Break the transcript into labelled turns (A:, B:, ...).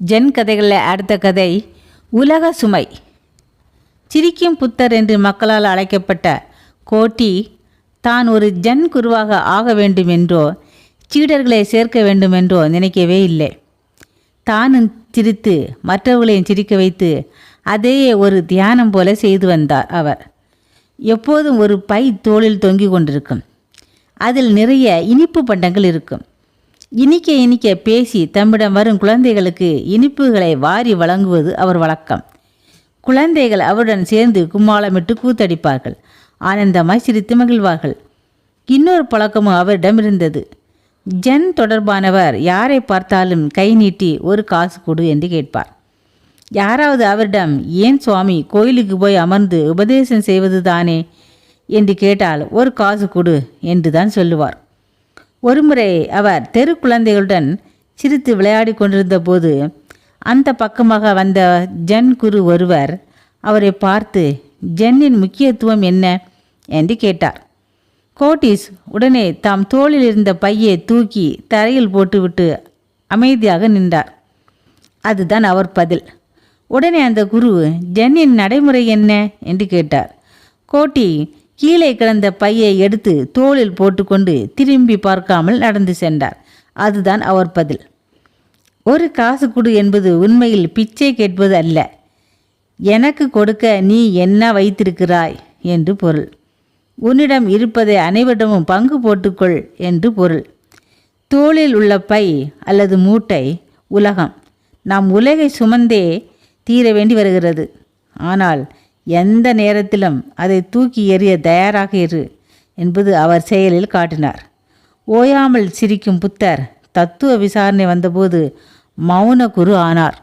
A: Gen கதைகளில் அடுத்த கதை உலக சுமை. சிரிக்கும் புத்தர் என்று மக்களால் அழைக்கப்பட்ட கோட்டி தான் ஒரு ஜென் குருவாக ஆக வேண்டுமென்றோ சீடர்களை சேர்க்க வேண்டுமென்றோ நினைக்கவே இல்லை. தானும் சிரித்து மற்றவர்களையும் சிரிக்க வைத்து அதையே ஒரு தியானம் போல செய்து வந்தார் அவர். எப்போதும் ஒரு பை தோளில் தொங்கிக் கொண்டிருக்கும். அதில் நிறைய இனிப்பு பண்டங்கள் இருக்கும். இனிக்க இனிக்க பேசி தம்மிடம் வரும் குழந்தைகளுக்கு இனிப்புகளை வாரி வழங்குவது அவர் வழக்கம். குழந்தைகள் அவருடன் சேர்ந்து கும்மாளமிட்டு கூத்தடிப்பார்கள். ஆனந்தமாய் சிரித்து மகிழ்வார்கள். இன்னொரு பழக்கமும் அவரிடம் இருந்தது. ஜென் தொடர்பானவர் யாரை பார்த்தாலும் கை நீட்டி ஒரு காசு கொடு என்று கேட்பார். யாராவது அவரிடம் ஏன் சுவாமி கோயிலுக்கு போய் அமர்ந்து உபதேசம் செய்வது தானே என்று கேட்டால் ஒரு காசு கொடு என்று தான் சொல்லுவார். ஒருமுறை அவர் தெரு குழந்தைகளுடன் சிரித்து விளையாடி கொண்டிருந்த போது அந்த பக்கமாக வந்த ஜென் குரு ஒருவர் அவரை பார்த்து ஜென்னின் முக்கியத்துவம் என்ன என்று கேட்டார். கோட்டிஸ் உடனே தாம் தோளில் இருந்த பையை தூக்கி தரையில் போட்டுவிட்டு அமைதியாக நின்றார். அதுதான் அவர் பதில். உடனே அந்த குரு ஜென்னின் நடைமுறை என்ன என்று கேட்டார். கோட்டி கீழே கிடந்த பையை எடுத்து தோளில் போட்டுக்கொண்டு திரும்பி பார்க்காமல் நடந்து சென்றார். அதுதான் அவர் பதில். ஒரு காசு கொடு என்பது உண்மையில் பிச்சை கேட்பது அல்ல. எனக்கு கொடுக்க நீ என்ன வைத்திருக்கிறாய் என்று பொருள். உன்னிடம் இருப்பதை அனைவரிடமும் பங்கு போட்டுக்கொள் என்று பொருள். தோளில் உள்ள பை அல்லது மூட்டை உலகம். நாம் உலகை சுமந்தே தீர வேண்டி வருகிறது. ஆனால் எந்த நேரத்திலும் அதை தூக்கி எறிய தயாராக இரு என்பது அவர் செயலில் காட்டினார். ஓயாமல் சிரிக்கும் புத்தர் தத்துவ விசாரணை வந்தபோது மௌன குரு ஆனார்.